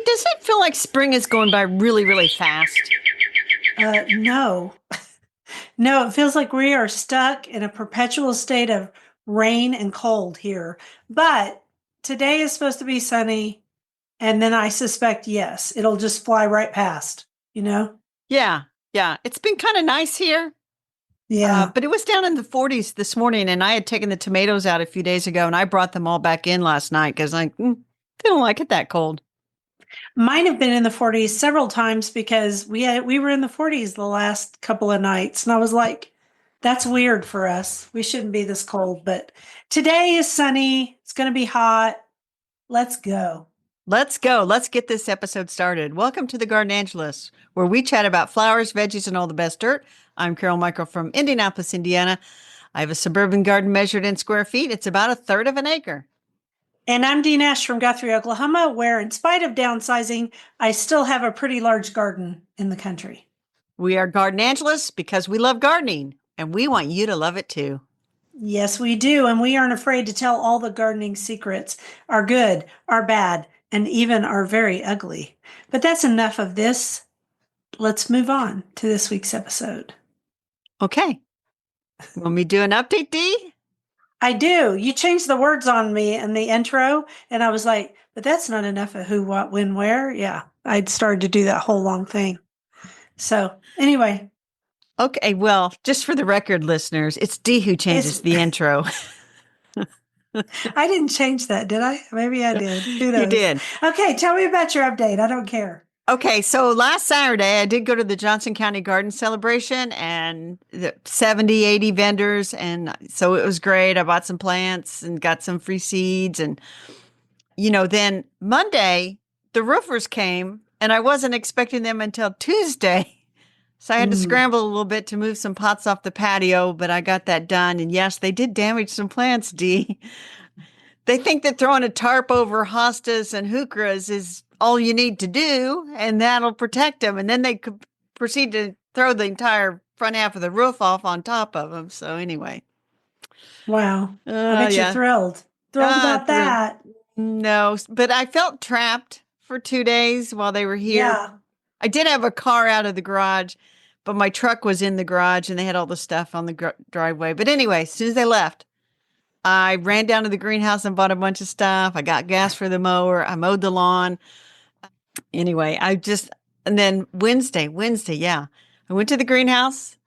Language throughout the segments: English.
does it feel like spring is going by really, really fast? No, no, it feels like we are stuck in a perpetual state of rain and cold here. But today is supposed to be sunny, and then I suspect, yes, it'll just fly right past, you know? Yeah, yeah. It's been kind of nice here, Yeah. but it was down in the 40s this morning, and I had taken the tomatoes out a few days ago, and I brought them all back in last night because they don't like it that cold. Mine have been in the 40s several times because we were in the 40s the last couple of nights, and I was like, that's weird for us. We shouldn't be this cold, but today is sunny. It's going to be hot. Let's go. Let's go. Let's get this episode started. Welcome to the Garden Angelus, where we chat about flowers, veggies, and all the best dirt. I'm Carol Michael from Indianapolis, Indiana. I have a suburban garden measured in square feet. It's about a third of an acre. And I'm Dee Nash from Guthrie, Oklahoma, where in spite of downsizing, I still have a pretty large garden in the country. We are Garden Angelus because we love gardening, and we want you to love it too. Yes, we do. And we aren't afraid to tell all the gardening secrets, our good, our bad, and even our very ugly. But that's enough of this. Let's move on to this week's episode. Okay. Want me to do an update, Dee? I do. You changed the words on me in the intro, and I was like, but that's not enough of who, what, when, where. Yeah, I'd started to do that whole long thing. So, anyway, Okay, well, just for the record, listeners, it's Dee who changes the intro. I didn't change that, did I? Maybe I did. Who You knows? did. Okay, tell me about your update. I don't care. Okay, so last Saturday, I did go to the Johnson County Garden Celebration and the 70, 80 vendors. And so it was great. I bought some plants and got some free seeds. And, then Monday, the roofers came and I wasn't expecting them until Tuesday. So I had to Mm. scramble a little bit to move some pots off the patio, but I got that done. And yes, they did damage some plants, Dee. They think that throwing a tarp over hostas and heucheras is all you need to do, and that'll protect them. And then they could proceed to throw the entire front half of the roof off on top of them. So anyway, Wow. I bet you're yeah, thrilled. Thrilled about thrilled. that. No, but I felt trapped for 2 days while they were here. Yeah. I did have a car out of the garage, but my truck was in the garage, and they had all the stuff on the driveway. But anyway, as soon as they left, I ran down to the greenhouse and bought a bunch of stuff. I got gas for the mower. I mowed the lawn. Anyway, and then Wednesday, yeah. I went to the greenhouse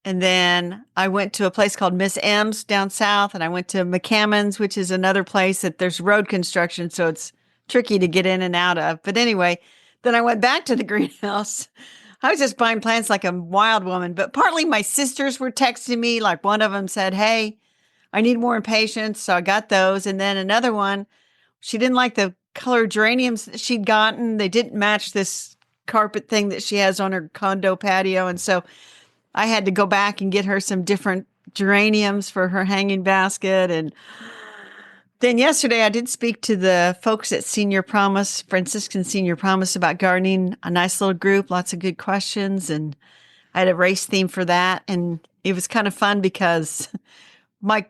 and then I went to a place called Miss M's down south and I went to McCammon's, which is another place that there's road construction. So it's tricky to get in and out of. But anyway, then I went back to the greenhouse. I was just buying plants like a wild woman, but partly my sisters were texting me. Like one of them said, "Hey, I need more impatiens." So I got those. And then another one, she didn't like the color geraniums that she'd gotten. They didn't match this carpet thing that she has on her condo patio. And so I had to go back and get her some different geraniums for her hanging basket. And then yesterday I did speak to the folks at Senior Promise, Franciscan Senior Promise, about gardening, a nice little group, lots of good questions. And I had a race theme for that. And it was kind of fun because my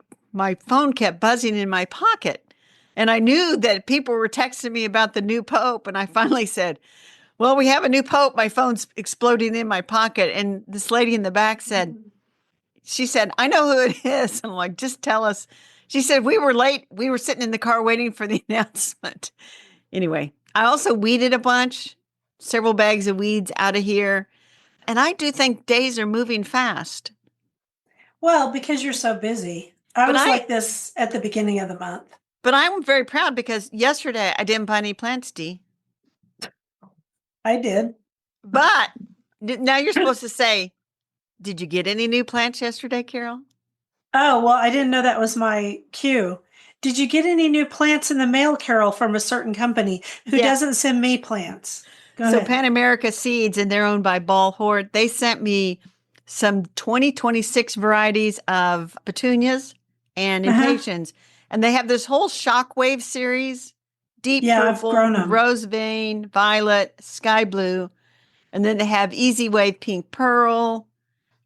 phone kept buzzing in my pocket. And I knew that people were texting me about the new pope. And I finally said, "Well, we have a new pope." My phone's exploding in my pocket. And this lady in the back said, she said, "I know who it is." I'm like, "Just tell us." She said, "We were late. We were sitting in the car waiting for the announcement." Anyway, I also weeded a bunch, several bags of weeds out of here. And I do think days are moving fast. Well, because you're so busy. I But was I like this at the beginning of the month. but I'm very proud because yesterday I didn't buy any plants, Dee. I did. But now you're supposed to say, "Did you get any new plants yesterday, Carol?" Oh, well, I didn't know that was my cue. Did you get any new plants in the mail, Carol, from a certain company who Yeah. doesn't send me plants? Go So ahead. Pan America Seeds, and they're owned by Ball Hort. They sent me some 2026 varieties of petunias and Uh-huh. impatiens. And they have this whole shockwave series, deep Yeah, I've purple, grown them. rose vein, violet, sky blue. And then they have easy wave pink pearl,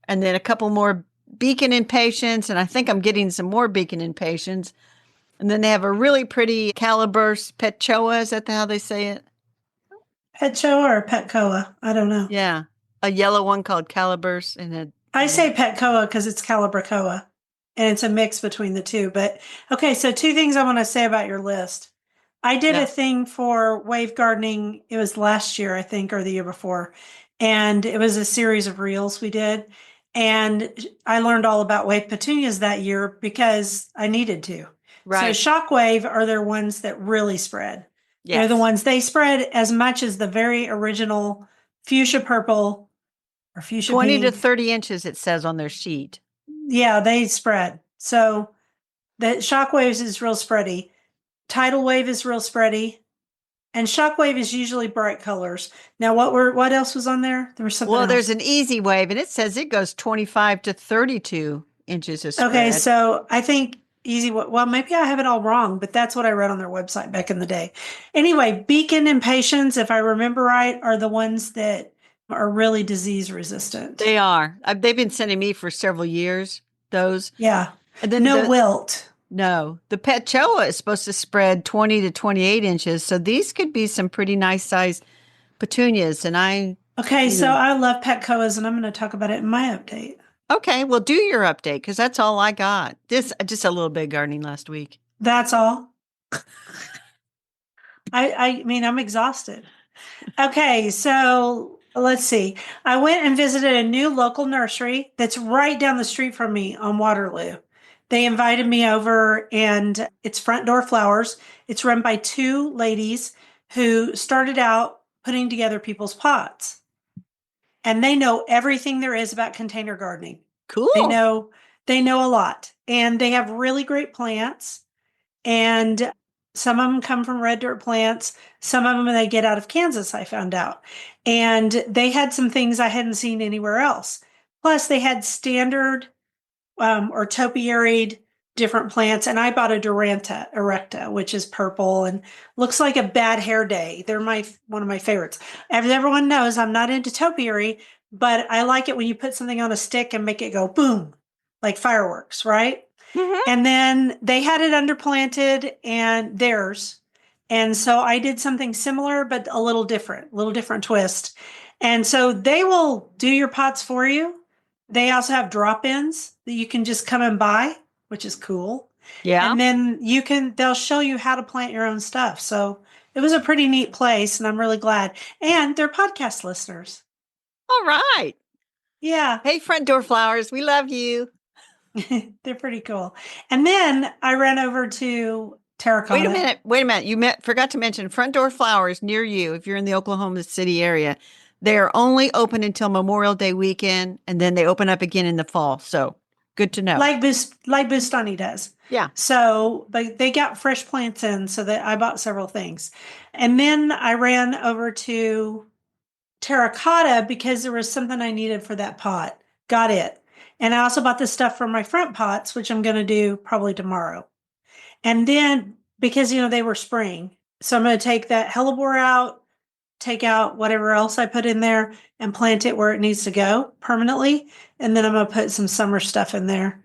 and then a couple more beacon impatiens. And I think I'm getting some more beacon impatiens. And then they have a really pretty calaburse pechoa. Is that how they say it? Pet Show or Petcoa? I don't know. Yeah. A yellow one called Calibers and a I and say Petcoa because it's Calibracoa and it's a mix between the two. But okay, so two things I want to say about your list. I did yeah. a thing for wave gardening. It was last year, I think, or the year before. And it was a series of reels we did. And I learned all about wave petunias that year because I needed to. So Right. shockwave are their ones that really spread. They're the Yes. ones they spread as much as the very original fuchsia purple or fuchsia 20 to pink. 30 inches, it says on their sheet. Yeah, they spread. So the shockwaves is real spready. Tidal wave is real spready. And shockwave is usually bright colors. Now, what else was on there? There was something Well, there's else. an easy wave, and it says it goes 25 to 32 inches of Okay, spread. so I think easy. Well, maybe I have it all wrong, but that's what I read on their website back in the day. Anyway, Beacon and Patience, if I remember right, are the ones that are really disease resistant. They are. They've been sending me for several years, those. Yeah, And then no wilt. no, the Petchoa is supposed to spread 20 to 28 inches. So these could be some pretty nice sized petunias. And Okay, you so know, I love Petcoas, and I'm going to talk about it in my update. okay, well, do your update because that's all I got. This just a little bit of gardening last week. That's all. I mean, I'm exhausted. Okay, so let's see. I went and visited a new local nursery that's right down the street from me on Waterloo. They invited me over, and it's Front Door Flowers. It's run by two ladies who started out putting together people's pots, and they know everything there is about container gardening. They Cool. know they know a lot, and they have really great plants. And some of them come from red dirt plants. Some of them they get out of Kansas, I found out. And they had some things I hadn't seen anywhere else. Plus, they had standard or topiaried different plants. And I bought a Duranta erecta, which is purple and looks like a bad hair day. They're one of my favorites. As everyone knows, I'm not into topiary, but I like it when you put something on a stick and make it go boom, like fireworks, right? Hmm. And then they had it underplanted and theirs. And so I did something similar, but a little different twist. And so they will do your pots for you. They also have drop ins that you can just come and buy, which is cool. Yeah. And then they'll show you how to plant your own stuff. So it was a pretty neat place, and I'm really glad. And they're podcast listeners. All right. Yeah, Hey, Front Door Flowers, we love you. they're pretty cool. And then I ran over to Wait a Terracotta. minute. Wait a minute. Forgot to mention Front Door Flowers near you if you're in the Oklahoma City area. They are only open until Memorial Day weekend, and then they open up again in the fall. So good to know. Like Bustani does. Yeah. So, but they got fresh plants in, so that I bought several things. And then I ran over to Terracotta because there was something I needed for that pot. Got it. And I also bought the stuff for my front pots, which I'm going to do probably tomorrow. And then because, they were spring, so I'm going to take that hellebore out, take out whatever else I put in there and plant it where it needs to go permanently. And then I'm going to put some summer stuff in there.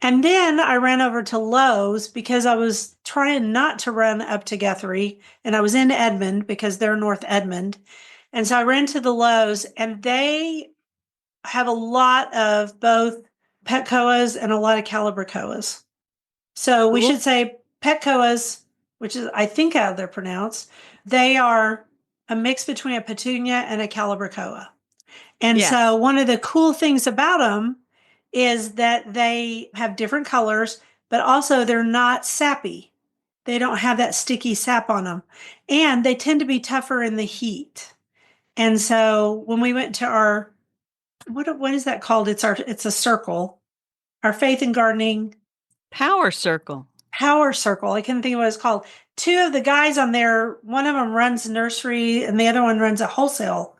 And then I ran over to Lowe's because I was trying not to run up to Guthrie, and I was in Edmond because they're North Edmond. And so I ran to the Lowe's, and they have a lot of both Petcoas and a lot of Calibracoas. So we Cool. should say Petcoas, which is, I think, how they're pronounced. They are a mix between a petunia and a Calibracoa. And so Yes. one of the cool things about them is that they have different colors, but also they're not sappy. They don't have that sticky sap on them. And they tend to be tougher in the heat. And so when we went to our what is that called? It's a circle. Our faith in gardening Power Circle. power circle. I couldn't think of what it's called. Two of the guys on there, one of them runs nursery and the other one runs a wholesale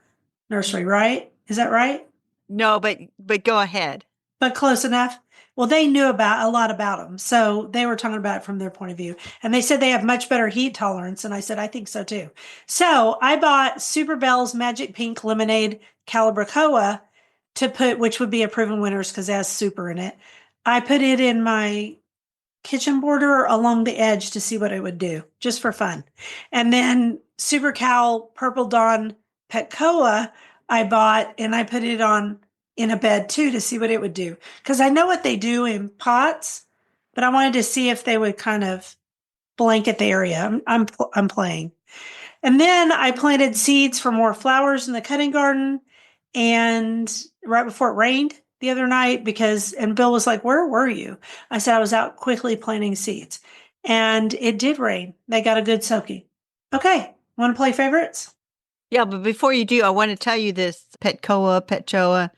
nursery, right? Is that right? No, but go ahead. But close enough. Well, they knew about a lot about them. So they were talking about it from their point of view. And they said they have much better heat tolerance. And I said, I think so too. So I bought Super Bell's Magic Pink Lemonade Calibracoa to put, which would be a proven winners because it has super in it. I put it in my kitchen border along the edge to see what it would do, just for fun. And then Super Cow Purple Dawn Petcoa I bought, and I put it on in a bed too to see what it would do. Because I know what they do in pots, but I wanted to see if they would kind of blanket the area. I'm playing. And then I planted seeds for more flowers in the cutting garden. And right before it rained the other night, and Bill was like, "Where were you?" I said, "I was out quickly planting seeds." And it did rain. They got a good soaking. Okay. Want to play favorites? Yeah, but before you do, I want to tell you this Petchoa.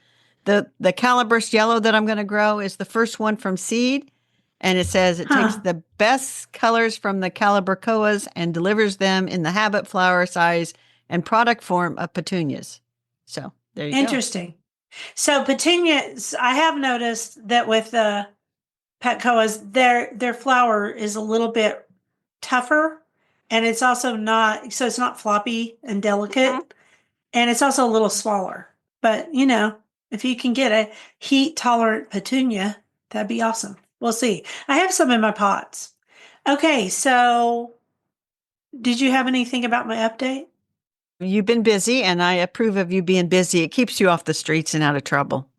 The calabash yellow that I'm going to grow is the first one from seed. And it says it takes Huh. the best colors from the calabracoas and delivers them in the habit, flower size, and product form of petunias. So there you go. Interesting. So petunias, I have noticed that with the Petcoas, their flower is a little bit tougher, and it's also not so it's not floppy and Mhm. delicate, and it's also a little smaller. But if you can get a heat tolerant petunia, that'd be awesome. We'll see. I have some in my pots. Okay, so did you have anything about my update? You've been busy, and I approve of you being busy. It keeps you off the streets and out of trouble.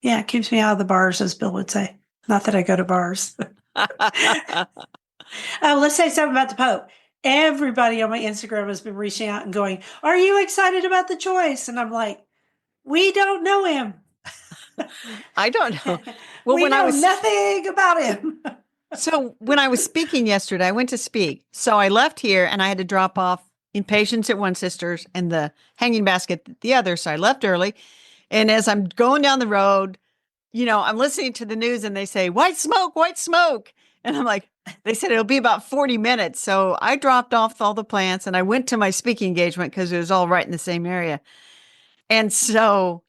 Yeah, it keeps me out of the bars, as Bill would say. Not that I go to bars. Oh, let's say something about the Pope. Everybody on my Instagram has been reaching out and going, "Are you excited about the choice?" And I'm like, "We don't know him. I don't know. Well, We know nothing about him." when I was speaking yesterday, I went to speak. So I left here and I had to drop off Impatience at one sister's and the hanging basket at the other. So I left early. And as I'm going down the road, I'm listening to the news and they say, white smoke, white smoke. And I'm like, they said it'll be about 40 minutes. So I dropped off all the plants and I went to my speaking engagement because it was all right in the same area. And so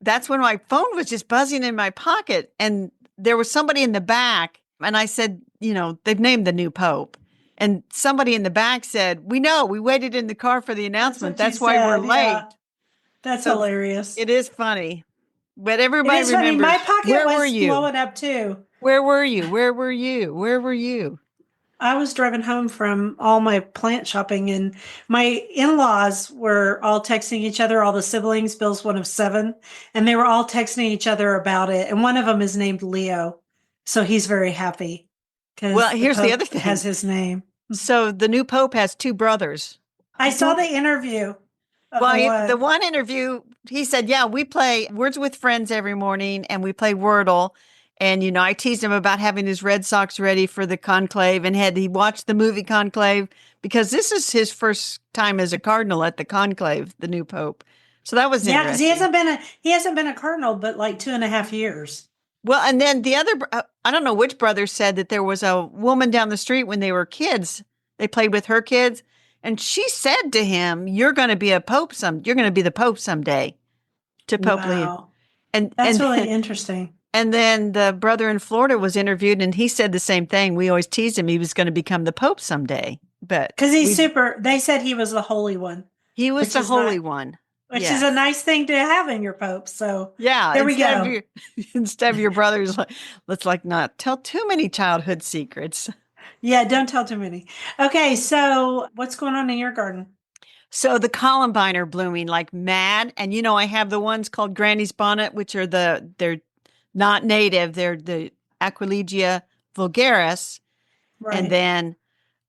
that's when my phone was just buzzing in my pocket. And there was somebody in the back. And I said, they've named the new pope. And somebody in the back said, we know, we waited in the car for the That's announcement. what you That's why we're said. late. Yeah, that's So hilarious. it is funny. But It everybody is funny. My remembers, pocket where were was you? blowing up too. Where were you? Where were you? Where were you? I was driving home from all my plant shopping, and my in laws were all texting each other, all the siblings. Bill's one of seven, and they were all texting each other about it. And one of them is named Leo. So he's very happy Well, because the here's the other Pope has thing. his name. So the new pope has two brothers. I I saw don't the interview of Well, the the one. one interview, he said, yeah, we play Words with Friends every morning and we play Wordle. And, I teased him about having his Red Sox ready for the conclave and had he watched the movie Conclave because this is his first time as a cardinal at the conclave, the new pope. So that was Yeah, because he interesting. hasn't been a cardinal but like 2.5 years. Well, and then the other, I don't know which brother said that there was a woman down the street when they were kids. They played with her kids. And she said to him, you're going to be the pope someday to Pope Leo. Wow, And that's and really interesting. and then the brother in Florida was interviewed and he said the same thing. We always teased him he was going to become the Pope someday. But Because he's super. They said he was the holy one, he was which the is not holy one. which is a Yes. nice thing to have in your pope. So Yeah. there we go. Instead of your brothers, let's not tell too many childhood secrets. Yeah, don't tell too many. Okay, so what's going on in your garden? So the columbine are blooming like mad. And I have the ones called Granny's Bonnet, which are they're not native. They're the Aquilegia vulgaris. And Right. then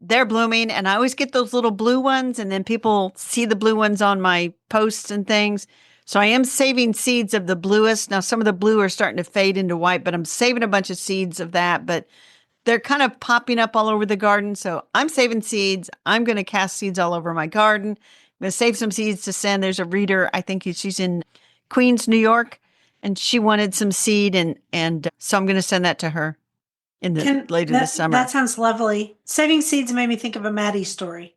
they're blooming. And I always get those little blue ones. And then people see the blue ones on my posts and things. So I am saving seeds of the bluest. Now, some of the blue are starting to fade into white, but I'm saving a bunch of seeds of that. But they're kind of popping up all over the garden. So I'm saving seeds. I'm going to cast seeds all over my garden. I'm going to save some seeds to send. There's a reader, I think she's in Queens, New York, and she wanted some seed. And so I'm going to send that to her Can later this that summer. sounds lovely. Saving seeds made me think of a Maddie story.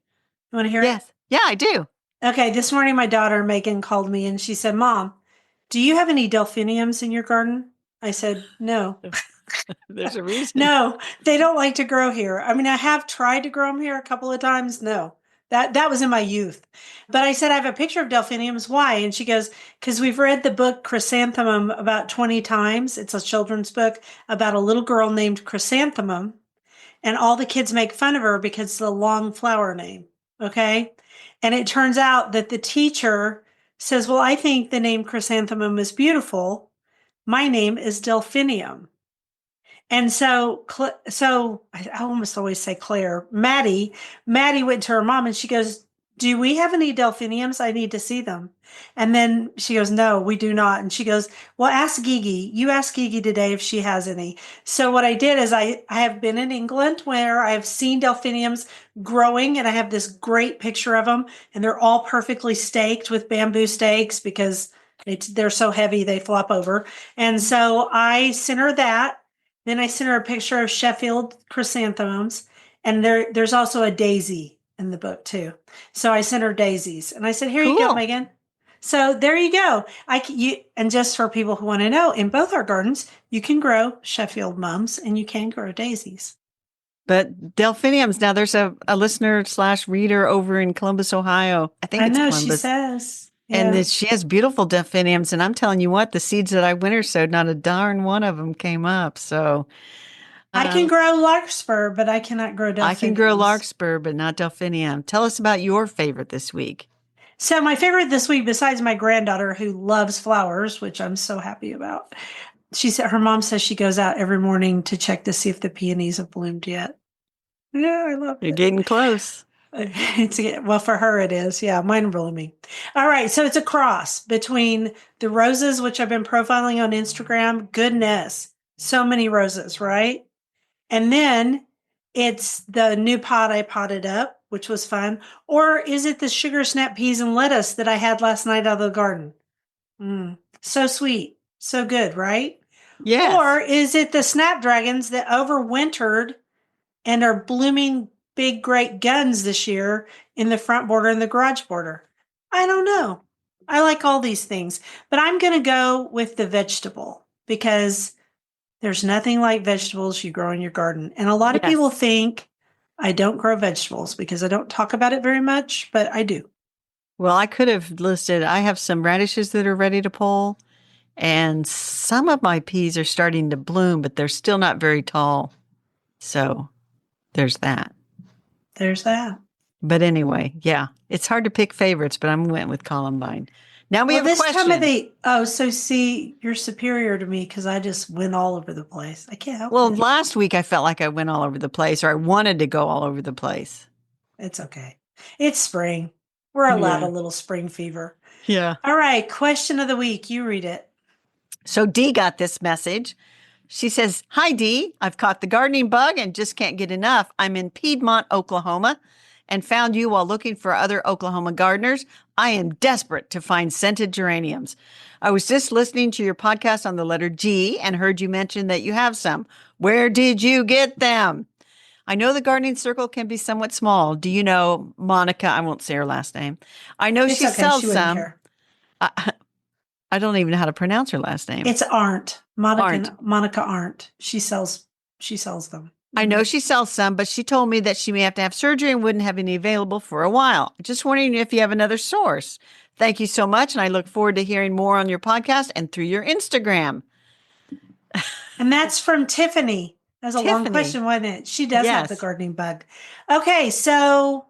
You want to hear it? Yes. Yeah, I do. Okay, this morning my daughter Megan called me and she said, "Mom, do you have any delphiniums in your garden?" I said, "No." There's a reason. No, they don't like to grow here. I mean, I have tried to grow them here a couple of times. No, that was in my youth. But I said, "I have a picture of delphiniums. Why?" And she goes, "Because we've read the book Chrysanthemum about 20 times. It's a children's book about a little girl named Chrysanthemum. And all the kids make fun of her because it's a long flower name." Okay. And it turns out that the teacher says, well, I think the name chrysanthemum is beautiful. My name is delphinium. And so I almost always say Claire, Maddie went to her mom and she goes, do we have any delphiniums? I need to see them. And then she goes, no, we do not. And she goes, well, ask Gigi. You ask Gigi today if she has any. So what I did is I have been in England where I've seen delphiniums growing and I have this great picture of them and they're all perfectly staked with bamboo stakes because they're so heavy they flop over. And so I sent her that. Then I sent her a picture of Sheffield chrysanthemums, and there's also a daisy in the book too. So I sent her daisies, and I said, "Here you go, Cool. Megan." So there you go. And just for people who want to know, in both our gardens, you can grow Sheffield mums and you can grow daisies. But delphiniums, now there's a listener / reader over in Columbus, Ohio. I think I it's know she Columbus. says, And yeah. she has beautiful delphiniums. And I'm telling you what, the seeds that I winter sowed, not a darn one of them came up. So I can um, grow larkspur, but I cannot grow I can grow delphiniums. larkspur, but not delphinium. Tell us about your favorite this week. So my favorite this week, besides my granddaughter who loves flowers, which I'm so happy about, she said her mom says she goes out every morning to check to see if the peonies have bloomed yet. Yeah, I love You're it. getting close. It's well for her it is. Yeah, mine are blooming. All right, so it's a cross between the roses, which I've been profiling on Instagram. Goodness, so many roses, right? And then it's the new pot I potted up, which was fun. Or is it the sugar snap peas and lettuce that I had last night out of the garden? So sweet, so good, right? Or Yes. is it the snapdragons that overwintered and are blooming big, great guns this year in the front border and the garage border? I don't know. I like all these things, but I'm going to go with the vegetable because there's nothing like vegetables you grow in your garden. And a lot of people Yes. think I don't grow vegetables because I don't talk about it very much, but I do. Well, I could have listed, I have some radishes that are ready to pull, and some of my peas are starting to bloom, but they're still not very tall. So there's that. There's that. But anyway, yeah, it's hard to pick favorites, but I went with Columbine. Now we Well, have a this time of question. the, so see, you're superior to me because I just went all over the place. I can't help Well, it. last week I felt like I went all over the place, or I wanted to go all over the place. It's okay. It's spring. We're allowed a Yeah. little spring fever. Yeah. All right. Question of the week. You read it. So Dee got this message. She says, "Hi, Dee. I've caught the gardening bug and just can't get enough. I'm in Piedmont, Oklahoma, and found you while looking for other Oklahoma gardeners. I am desperate to find scented geraniums. I was just listening to your podcast on the letter G and heard you mention that you have some. Where did you get them? I know the gardening circle can be somewhat small. Do you know Monica? I won't say her last name. I know It's she okay. sells She wouldn't some. care. I don't even know how to pronounce her last name. It's Arndt. Aren't. Monica Arndt. She sells them. I know she sells some, but she told me that she may have to have surgery and wouldn't have any available for a while. Just wondering if you have another source. Thank you so much, and I look forward to hearing more on your podcast and through your Instagram." And that's from Tiffany. That's a long Tiffany. question, wasn't it? She does have the Yes. gardening bug. Okay, so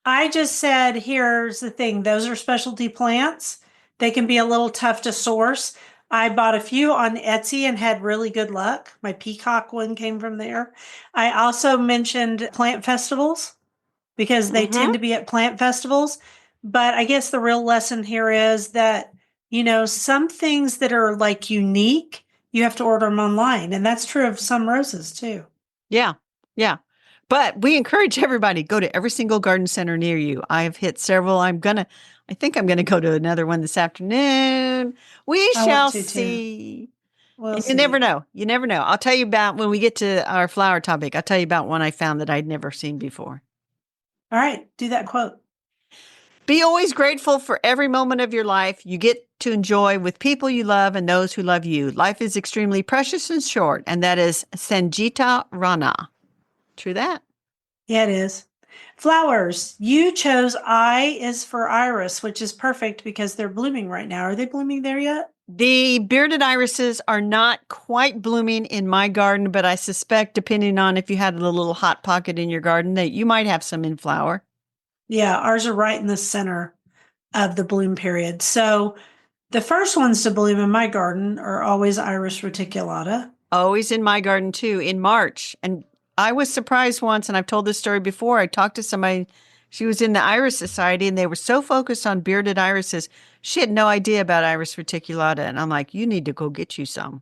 I just said, here's the thing. Those are specialty plants. They can be a little tough to source. I bought a few on Etsy and had really good luck. My peacock one came from there. I also mentioned plant festivals because they Mm-hmm. tend to be at plant festivals. But I guess the real lesson here is that, some things that are like unique, you have to order them online. And that's true of some roses too. Yeah. Yeah. But we encourage everybody, go to every single garden center near you. I have hit several. I think I'm gonna go to another one this afternoon. We I want shall to too. see. We'll And you never see. know. You never know. I'll tell you about when we get to our flower topic. I'll tell you about one I found that I'd never seen before. All right, do that quote. Be always grateful for every moment of your life you get to enjoy with people you love and those who love you. Life is extremely precious and short, and that is Sanjita Rana. True that. Yeah, it is. Flowers. You chose I is for iris, which is perfect because they're blooming right now. Are they blooming there yet? The bearded irises are not quite blooming in my garden, but I suspect, depending on if you had a little hot pocket in your garden, that you might have some in flower. Yeah, ours are right in the center of the bloom period. So the first ones to bloom in my garden are always Iris reticulata. Always in my garden too, in March. And I was surprised once, and I've told this story before. I talked to somebody, she was in the Iris Society, and they were so focused on bearded irises, she had no idea about Iris reticulata. And I'm like, you need to go get you some.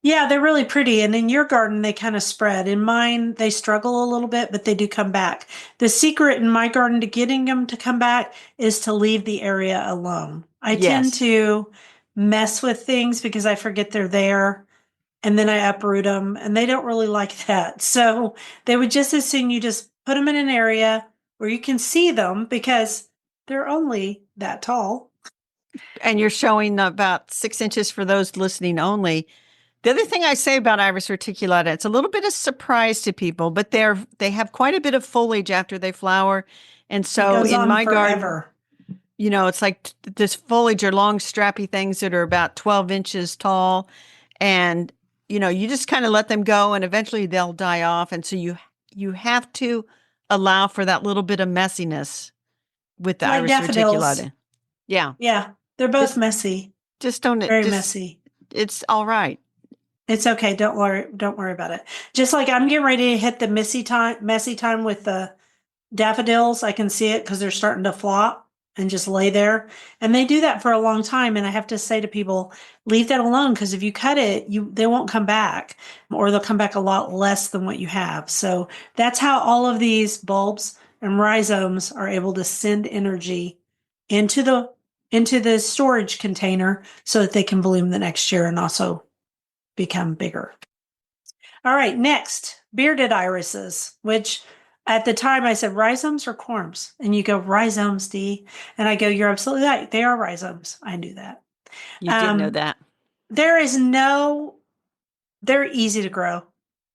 Yeah, they're really pretty. And in your garden, they kind of spread. In mine, they struggle a little bit, but they do come back. The secret in my garden to getting them to come back is to leave the area alone. I tend Yes. to mess with things because I forget they're there and then I uproot them, and they don't really like that. So they would just as soon you just put them in an area where you can see them because they're only that tall. And you're showing about 6 inches for those listening only. The other thing I say about Iris reticulata, it's a little bit of surprise to people, but they have quite a bit of foliage after they flower. And It so goes in on my garden, forever. it's like this foliage are long, strappy things that are about 12 inches tall. And, you just kind of let them go and eventually they'll die off. And so you have to allow for that little bit of messiness with the Like Iris daffodils. reticulata. Yeah. Yeah, they're both Just, messy, just don't, very just, messy. it's all right. It's okay. Don't worry. Don't worry about it. Just like I'm getting ready to hit the messy time with the daffodils. I can see it because they're starting to flop and just lay there. And they do that for a long time. And I have to say to people, leave that alone because if you cut it, they won't come back, or they'll come back a lot less than what you have. So that's how all of these bulbs and rhizomes are able to send energy into the storage container so that they can bloom the next year and also become bigger. All right, next, bearded irises, which at the time I said rhizomes or corms. And you go, rhizomes, Dee. And I go, you're absolutely right. They are rhizomes. I knew that. You did know Um, that. there is no, they're easy to grow.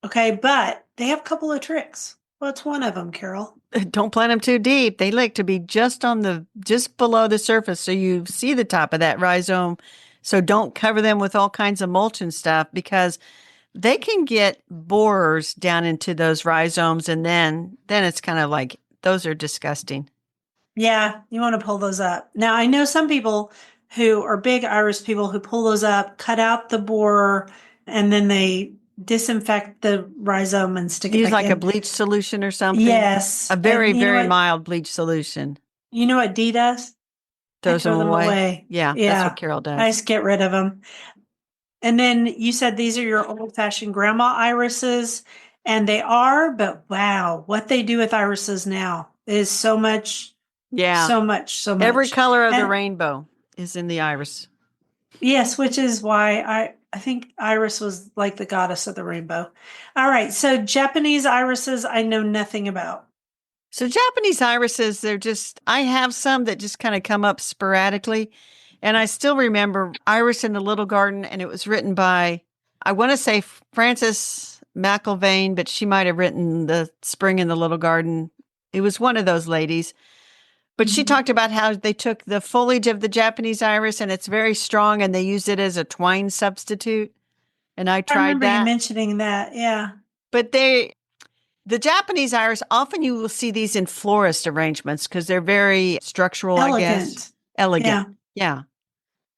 Okay. But they have a couple of tricks. What's one of them, Carol? Don't plant them too deep. They like to be just below the surface so you see the top of that rhizome. So don't cover them with all kinds of mulch and stuff because they can get borers down into those rhizomes and then it's kind of like those are disgusting. Yeah, you want to pull those up. Now, I know some people who are big iris people who pull those up, cut out the borer, and then they disinfect the rhizome and stick it Use back like a in. bleach solution or something. Yes. A And very, very mild bleach solution. you know what Dee does? I Throws them throw them away. away. Yeah, that's what Yeah. Carol I does. just get rid of them. And then you said these are your old fashioned grandma irises, and they are, but wow, what they do with irises now is so much, Yeah. so much, so Every much. color of the And rainbow is in the iris. yes, which is why I think Iris was like the goddess of the rainbow. All right, so Japanese irises I know nothing about. So Japanese irises, I have some that just kind of come up sporadically. And I still remember Iris in the Little Garden, and it was written by, I want to say Frances McIlvaine, but she might have written The Spring in the Little Garden. It was one of those ladies. But she Mhm. talked about how they took the foliage of the Japanese iris and it's very strong and they used it as a twine substitute. And I I tried remember you that. mentioning that. Yeah. But the Japanese iris, often you will see these in florist arrangements because they're very structural, I guess. Elegant. Elegant. Yeah, Yeah.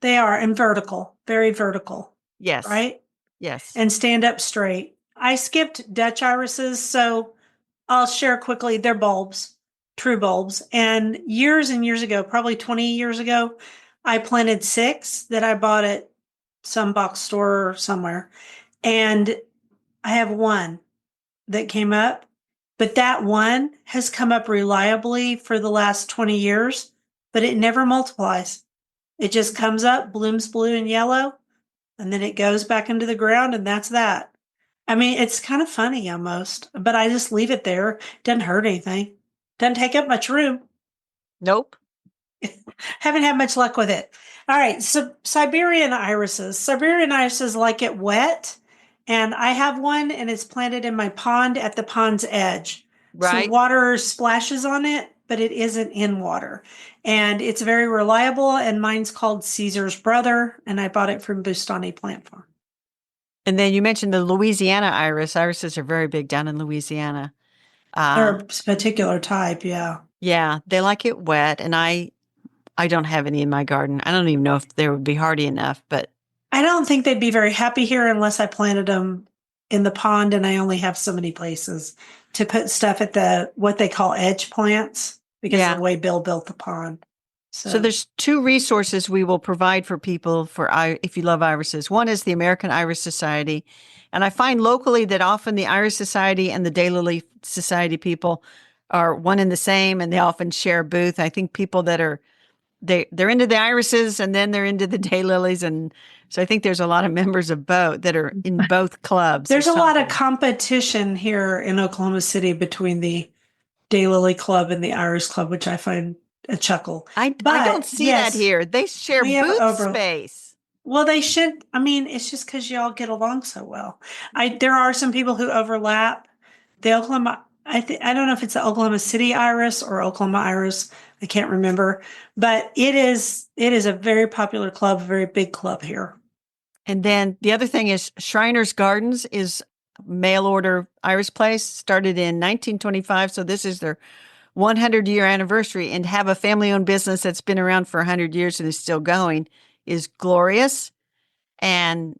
they are, and vertical, very vertical, Yes. right? Yes. And stand up straight. I skipped Dutch irises, so I'll share quickly. They're bulbs, true bulbs. And years ago, probably 20 years ago, I planted six that I bought at some box store or somewhere. And I have one that came up, but that one has come up reliably for the last 20 years, but it never multiplies. It just comes up, blooms blue and yellow, and then it goes back into the ground, and that's that. I mean, it's kind of funny almost, but I just leave it there. Doesn't hurt anything. Doesn't take up much room. Nope. Haven't had much luck with it. All right, so Siberian irises. Siberian irises like it wet, and I have one, and it's planted in my pond at the pond's edge. So Right. water splashes on it, but it isn't in water. And it's very reliable, and mine's called Caesar's Brother, and I bought it from Bustani Plant Farm. And then you mentioned the Louisiana iris. Irises are very big down in Louisiana. They're Uh, a particular type, yeah. Yeah, they like it wet, and I don't have any in my garden. I don't even know if they would be hardy enough, but I don't think they'd be very happy here unless I planted them in the pond and I only have so many places to put stuff at the what they call edge plants because of yeah. the way Bill built the pond. So So there's two resources we will provide for people for if you love irises. One is the American Iris Society, and I find locally that often the Iris Society and the Daylily Society people are one and the same, and they often share a booth. I think people that are they're into the irises and then they're into the daylilies, and so I think there's a lot of members of both that are in both clubs or there's a lot of something. competition here in Oklahoma City between the Daylily Club and the Iris Club, which I find a chuckle. I don't But see that yes, here. They share we have booth over. space. Well, they should. I mean, it's just because y'all get along so well. There are some people who overlap. The Oklahoma, I don't know if it's the Oklahoma City Iris or Oklahoma Iris. I can't remember, but it is a very popular club, a very big club here. And then the other thing is Shriners Gardens is mail order iris place, started in 1925. So this is their 100-year anniversary, and have a family owned business that's been around for 100 years and is still going is glorious. And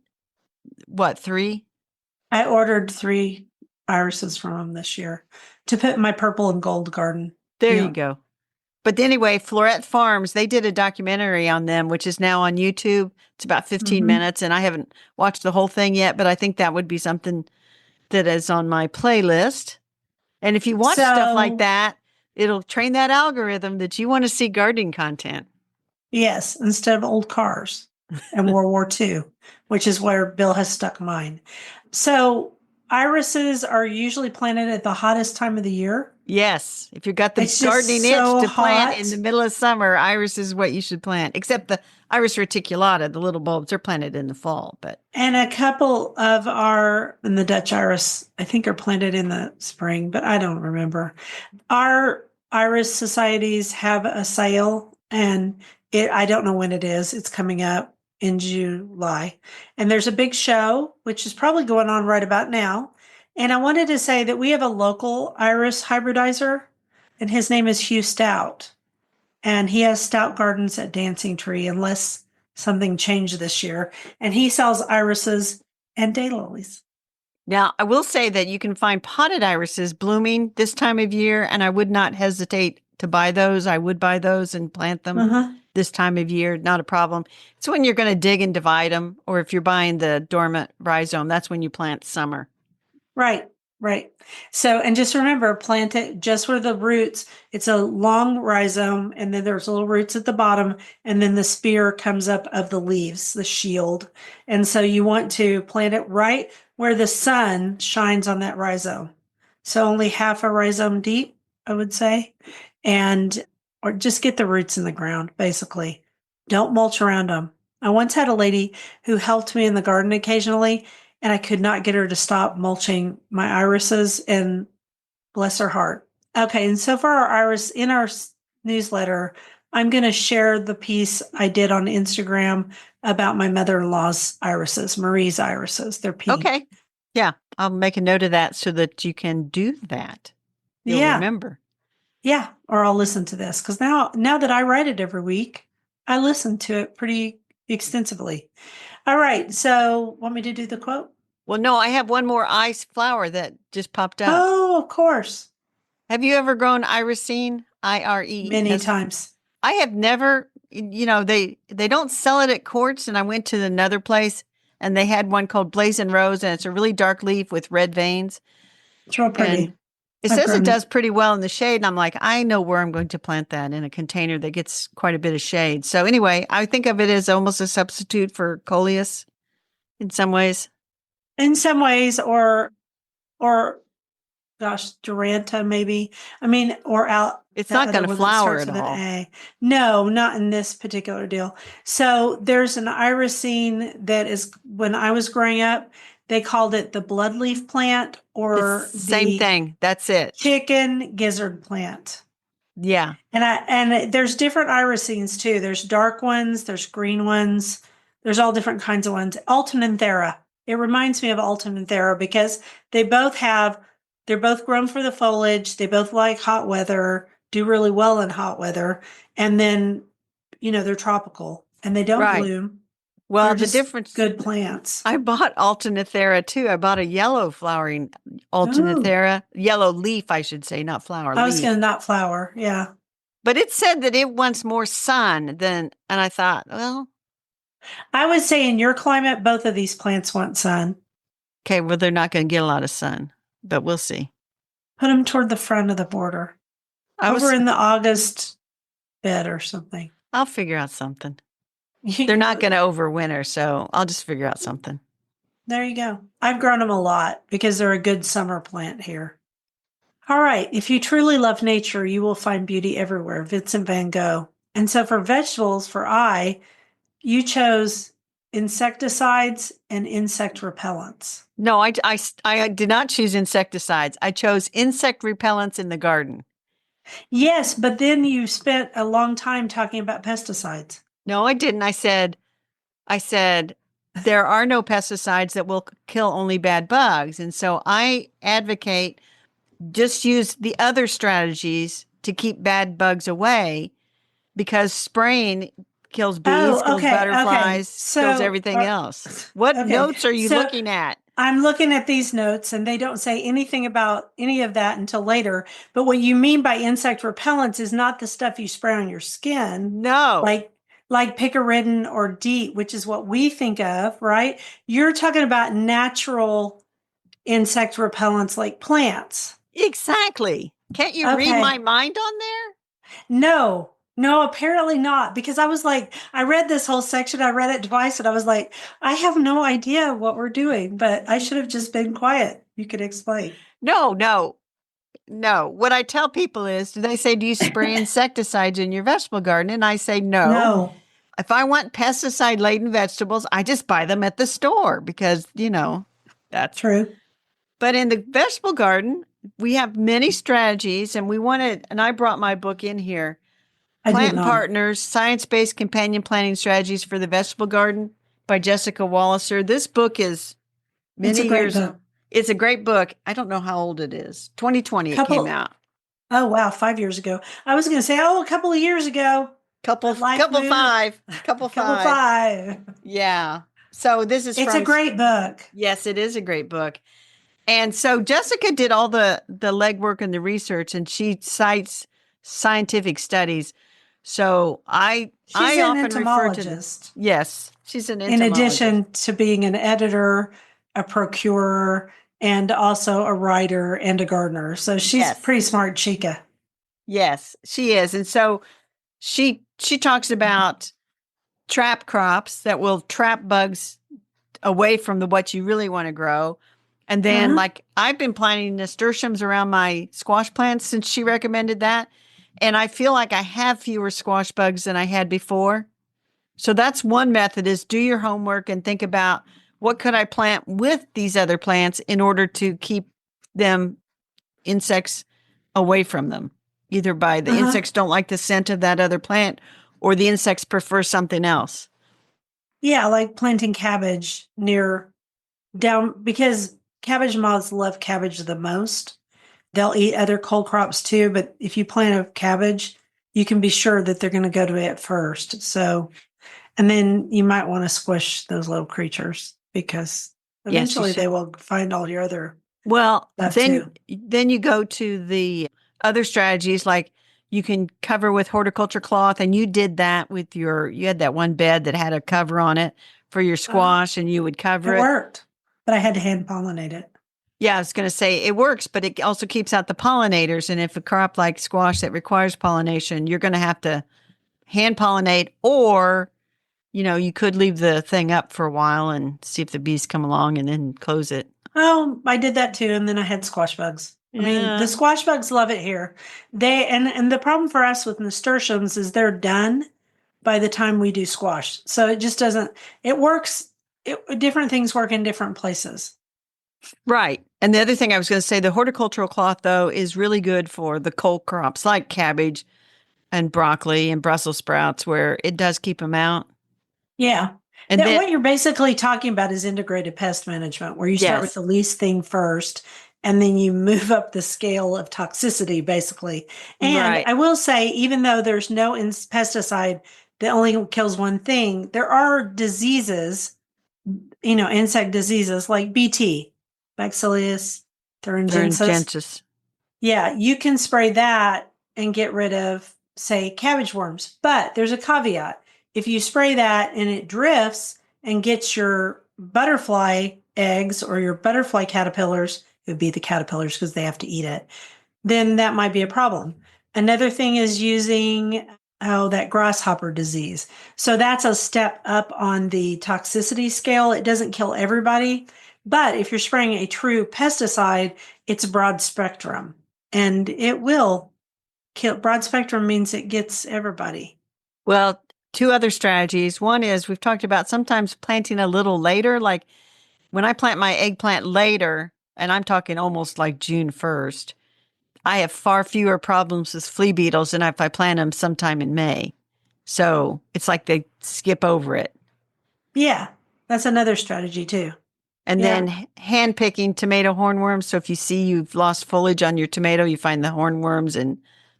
what, three? I ordered 3 irises from them this year to put in my purple and gold garden. There You you know, go. But anyway, Florette Farms, they did a documentary on them, which is now on YouTube. It's about 15 hmm minutes, and I haven't watched the whole thing yet, but I think that would be something that is on my playlist. And if you watch stuff like So that, it'll train that algorithm that you want to see gardening content. yes, instead of old cars and World War II, which is where Bill has stuck mine. So irises are usually planted at the hottest time of the year. Yes, if you've got the It's gardening just itch so to plant in the hot. middle of summer, iris is what you should plant. Except the iris reticulata, the little bulbs, are planted in the fall. But And a couple of and the Dutch iris, I think, are planted in the spring, but I don't remember. Our iris societies have a sale, and I don't know when it is. It's coming up in July. And there's a big show, which is probably going on right about now. And I wanted to say that we have a local iris hybridizer, and his name is Hugh Stout. And he has Stout Gardens at Dancing Tree, unless something changed this year. And he sells irises and daylilies. now I will say that you can find potted irises blooming this time of year, and I would not hesitate to buy those. I would buy those and plant them Uh-huh. this time of year. Not a problem. It's when you're going to dig and divide them, or if you're buying the dormant rhizome, that's when you plant summer. Right, right. So, and just remember, plant it just where the roots, it's a long rhizome, and then there's little roots at the bottom, and then the spear comes up of the leaves, the shield. And so you want to plant it right where the sun shines on that rhizome. So only half a rhizome deep, I would say. And, or just get the roots in the ground, basically. Don't mulch around them. I once had a lady who helped me in the garden occasionally, and I could not get her to stop mulching my irises, and bless her heart. Okay, and so for our iris in our newsletter, I'm going to share the piece I did on Instagram about my mother-in-law's irises, Marie's irises. They're pink. Okay. Yeah, I'll make a note of that so that you can do that. You'll Yeah, remember. yeah, or I'll listen to this because now that I write it every week, I listen to it pretty extensively. All right, so want me to do the quote? Well, no, I have one more ice flower that just popped up. Oh, of course, Have you ever grown Iresine? many Irees. times. I have never, they don't sell it at Quartz, and I went to another place and they had one called Blazing Rose, and it's a really dark leaf with red veins. It's real And pretty. it I've says it grown it. does pretty well in the shade. And I'm like, I know where I'm going to plant that in a container that gets quite a bit of shade. So anyway, I think of it as almost a substitute for coleus in some ways. In some ways, or gosh, Duranta maybe. I mean, or out It's that not other going to one that flower starts at with an all. A. No, not in this particular deal. So there's an irisine that is when I was growing up, they called it the bloodleaf plant The or same the thing. That's it. chicken gizzard plant. Yeah. And there's different irisines too. There's dark ones, there's green ones, there's all different kinds of ones. Alton and Thera. It reminds me of Alton and Thera because they both have they're both grown for the foliage. They both like hot weather. do really well in hot weather. And then, they're tropical and they don't Right. bloom. Well, They're the just difference, good plants. I bought Alternithera too. I bought a yellow flowering Oh, Alternithera, yellow leaf, I should say, not flower, I was going leaf. to not flower. Yeah. But it said that it wants more sun than, and I thought, well, I would say in your climate, both of these plants want sun. okay, well, they're not going to get a lot of sun, but we'll see. Put them toward the front of the border, I over was, in the August bed or something. I'll figure out something. They're not going to overwinter, so I'll just figure out something. There you go. I've grown them a lot because they're a good summer plant here. All right. If you truly love nature, you will find beauty everywhere. Vincent van Gogh. And so for vegetables, you chose insecticides and insect repellents. No, I did not choose insecticides. I chose insect repellents in the garden. Yes, but then you spent a long time talking about pesticides. No, I didn't. I said, there are no pesticides that will kill only bad bugs. And so I advocate just use the other strategies to keep bad bugs away because spraying kills bees, Oh, kills okay. butterflies, kills So, everything else. What okay. notes are you So looking at? I'm looking at these notes and they don't say anything about any of that until later. But what you mean by insect repellents is not the stuff you spray on your skin, No, like picaridin or DEET, which is what we think of, right? You're talking about natural insect repellents like plants. exactly. Can't you read my Okay. mind on there? No, apparently not. Because I was like, I read this whole section, I read it twice, and I was like, I have no idea what we're doing, but I should have just been quiet. You could explain. No, no, no. What I tell people is, do they say, do you spray insecticides in your vegetable garden? And I say, no. No, If I want pesticide laden vegetables, I just buy them at the store because, that's, true. but in the vegetable garden, we have many strategies and and I brought my book in here, I did Plant not. Partners, Science-Based Companion Planting Strategies for the Vegetable Garden by Jessica Walliser. This book is It's a many great years. book. It's a great book. I don't know how old it is. 2020 it came Couple, out. oh wow, 5 years ago. I was going to say, oh, a couple of years ago. Couple But life couple moved. five. Couple Couple five. five. Yeah. So this is It's a from great book. Yes, it is a great book. And so Jessica did all the legwork and the research and she cites scientific studies. So She's I an often refer to entomologist, yes, she's an in entomologist. addition to being an editor, a procurer, and also a writer and a gardener. So she's Yes. pretty smart, chica. Yes, she is. And so she talks about trap crops that will trap bugs away from the what you really want to grow. And then Uh-huh. like I've been planting nasturtiums around my squash plants since she recommended that. And I feel like I have fewer squash bugs than I had before. So that's one method is do your homework and think about what could I plant with these other plants in order to keep them insects away from them. Either by the Uh-huh. insects don't like the scent of that other plant or the insects prefer something else. Yeah, like planting cabbage near down because cabbage moths love cabbage the most. They'll eat other cold crops too, but if you plant a cabbage, you can be sure that they're going to go to it first. So, and then you might want to squish those little creatures because Yes, you eventually they should. will find all your other Well, stuff too. then you go to the other strategies like you can cover with horticulture cloth and you did that with you had that one bed that had a cover on it for your Uh, squash and you would cover it it. worked, but I had to hand pollinate it. Yeah, I was going to say it works, but it also keeps out the pollinators. And if a crop like squash that requires pollination, you're going to have to hand pollinate, or, you could leave the thing up for a while and see if the bees come along and then close it. Oh, I did that too, and then I had squash bugs. I mean, the Yeah. squash bugs love it here. And the problem for us with nasturtiums is they're done by the time we do squash. So it just doesn't. It works. Different things work in different places. Right. And the other thing I was going to say, the horticultural cloth, though, is really good for the cold crops like cabbage and broccoli and Brussels sprouts, where it does keep them out. Yeah. And then, What you're basically talking about is integrated pest management, where you start with yes, the least thing first, and then you move up the scale of toxicity, basically. And Right. I will say, even though there's no pesticide that only kills one thing, there are diseases, insect diseases like BT, Bacillus thuringiensis. Thuringiensis. Yeah, you can spray that and get rid of, say, cabbage worms. But there's a caveat. If you spray that and it drifts and gets your butterfly eggs or your butterfly caterpillars, it would be the caterpillars because they have to eat it, then that might be a problem. Another thing is using, that grasshopper disease. So that's a step up on the toxicity scale. It doesn't kill everybody, but if you're spraying a true pesticide, it's broad spectrum and it will kill. Broad spectrum means it gets everybody. Well, two other strategies. One is we've talked about sometimes planting a little later. Like when I plant my eggplant later, and I'm talking almost like June 1st, I have far fewer problems with flea beetles than if I plant them sometime in May. So it's like they skip over it. Yeah, that's another strategy too. And Yeah. then hand picking tomato hornworms. So if you see you've lost foliage on your tomato, you find the hornworms and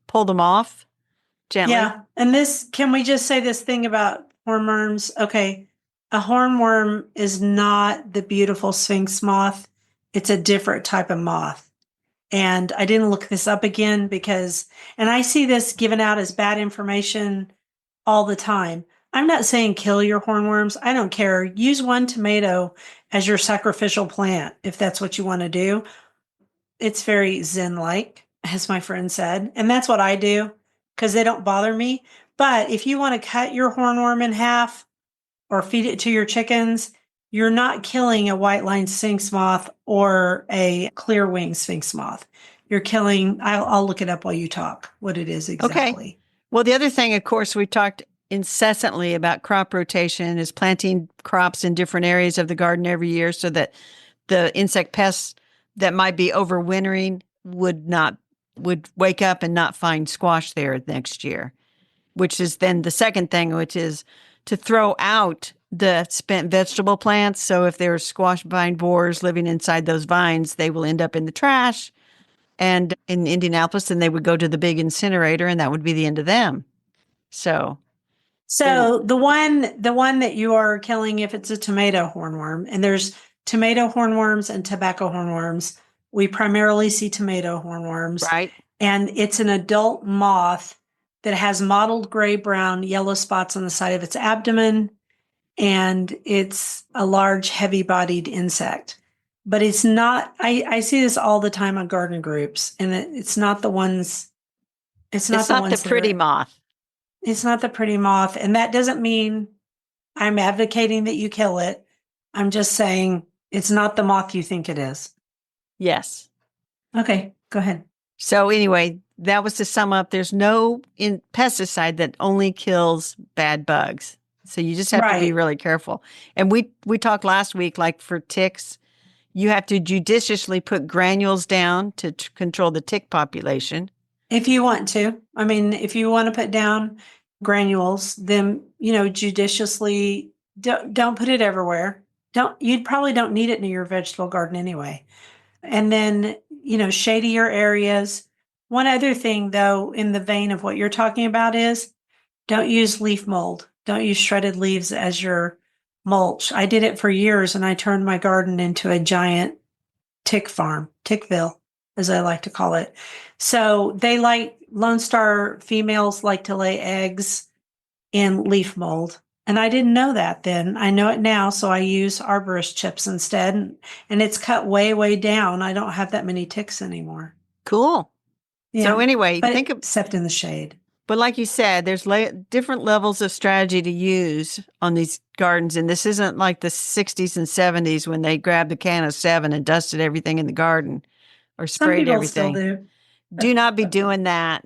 pull them off gently. Yeah. And can we just say this thing about hornworms? Okay. A hornworm is not the beautiful sphinx moth. It's a different type of moth. And I didn't look this up again and I see this given out as bad information all the time. I'm not saying kill your hornworms. I don't care. Use one tomato as your sacrificial plant if that's what you want to do. It's very Zen like, as my friend said. And that's what I do because they don't bother me. But if you want to cut your hornworm in half or feed it to your chickens, you're not killing a white lined sphinx moth or a clear winged sphinx moth. You're killing, I'll look it up while you talk, what it is Okay. exactly. Well, the other thing, of course, we talked incessantly about crop rotation is planting crops in different areas of the garden every year so that the insect pests that might be overwintering would wake up and not find squash there next year, which is then the second thing, which is to throw out the spent vegetable plants. So if there's squash vine borers living inside those vines, they will end up in the trash. And in Indianapolis, then they would go to the big incinerator, and that would be the end of them. So So the one that you are killing, if it's a tomato hornworm, and there's tomato hornworms and tobacco hornworms, we primarily see tomato hornworms, right. and it's an adult moth that has mottled gray brown yellow spots on the side of its abdomen, and it's a large, heavy-bodied insect. But it's not. I see this all the time on garden groups, and it's not the ones. It's not It's the not the ones that pretty are. moth. It's not the pretty moth. And that doesn't mean I'm advocating that you kill it. I'm just saying it's not the moth you think it is. Yes. Okay, go ahead. So anyway, that was to sum up. There's no pesticide that only kills bad bugs. So you just have to be Right. really careful. And we talked last week, like for ticks, you have to judiciously put granules down to control the tick population. If you want to. I mean, if you want to put down granules, then, judiciously don't put it everywhere. You probably don't need it in your vegetable garden anyway. And then, shadier areas. One other thing, though, in the vein of what you're talking about is don't use leaf mold. Don't use shredded leaves as your mulch. I did it for years and I turned my garden into a giant tick farm, Tickville, as I like to call it. So Lone Star females like to lay eggs in leaf mold. And I didn't know that then. I know it now. So I use arborist chips instead. And it's cut way, way down. I don't have that many ticks anymore. Cool. Yeah. So anyway, but except in the shade. But like you said, there's different levels of strategy to use on these gardens. And this isn't like the 60s and 70s when they grabbed the can of 7 and dusted everything in the garden or Some sprayed people everything. still do. Do not be doing that.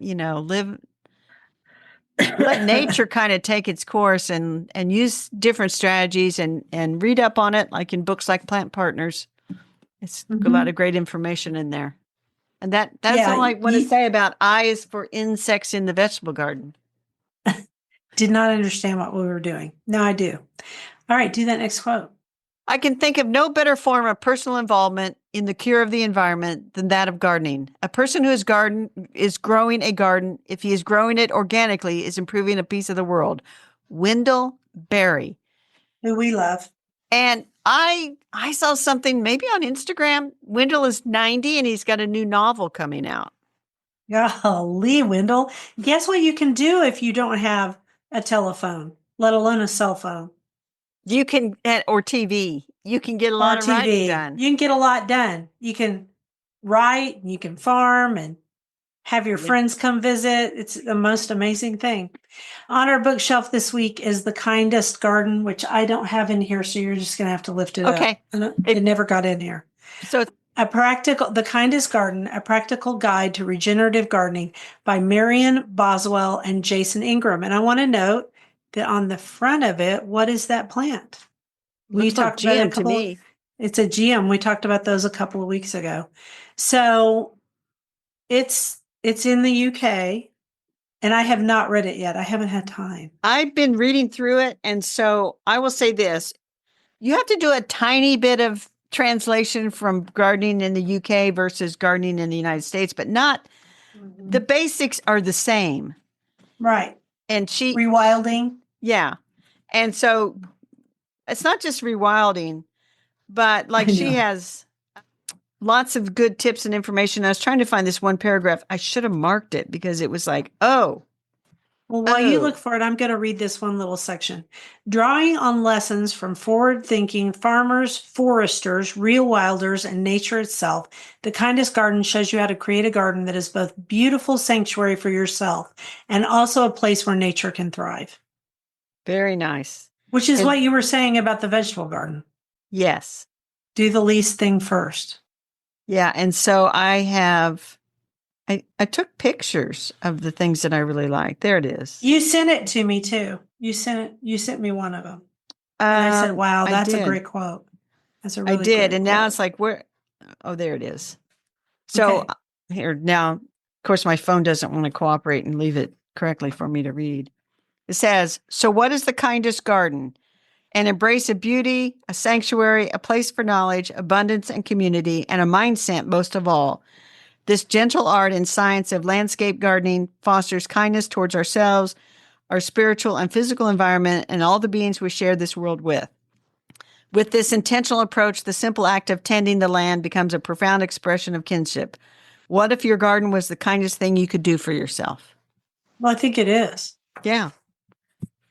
Let nature kind of take its course and use different strategies and read up on it, like in books like Plant Partners. It's a lot of great information in there. And that's all I want to say about eyes for insects in the vegetable garden. Did not understand what we were doing. Now I do. All right, do that next quote. I can think of no better form of personal involvement in the cure of the environment than that of gardening. A person who is growing a garden, if he is growing it organically, is improving a piece of the world. Wendell Berry. Who we love. And I saw something maybe on Instagram. Wendell is 90 and he's got a new novel coming out. Golly, Wendell. Guess what you can do if you don't have a telephone, let alone a cell phone You can, or TV, you can get a or lot of writing TV? done. You can get a lot done. You can write, you can farm, and have your Yeah. friends come visit. It's the most amazing thing. On our bookshelf this week is The Kindest Garden, which I don't have in here, so you're just going to have to lift it up. Okay. It never got in here. So The Kindest Garden, a practical guide to regenerative gardening by Marion Boswell and Jason Ingram. And I want to note that on the front of it, what is that plant? looks like GM to me. It's a GM. We talked about those a couple of weeks ago. So it's in the UK, and I have not read it yet. I haven't had time. I've been reading through it. And so I will say this. You have to do a tiny bit of translation from gardening in the UK versus gardening in the United States, but not the basics are the same. Right. And Rewilding. yeah. And so it's not just rewilding, but like she has lots of good tips and information. I was trying to find this one paragraph. I should have marked it because it was like, oh. Well, while you look for it, I'm going to read this one little section. Drawing on lessons from forward-thinking farmers, foresters, real wilders, and nature itself, The Kindest Garden shows you how to create a garden that is both beautiful sanctuary for yourself and also a place where nature can thrive. Very nice. Which is what you were saying about the vegetable garden. Yes. Do the least thing first. Yeah. And so I took pictures of the things that I really like. There it is. You sent it to me too. You sent me one of them. And I said, wow, that's a great quote. That's a really I did. Great and quote. Now it's like, where? Oh, there it is. So here now, of course, my phone doesn't want to cooperate and leave it correctly for me to read. It says, so what is the kindest garden? An embrace of beauty, a sanctuary, a place for knowledge, abundance and community, and a mindset most of all. This gentle art and science of landscape gardening fosters kindness towards ourselves, our spiritual and physical environment, and all the beings we share this world with. With this intentional approach, the simple act of tending the land becomes a profound expression of kinship. What if your garden was the kindest thing you could do for yourself? Well, I think it is. Yeah.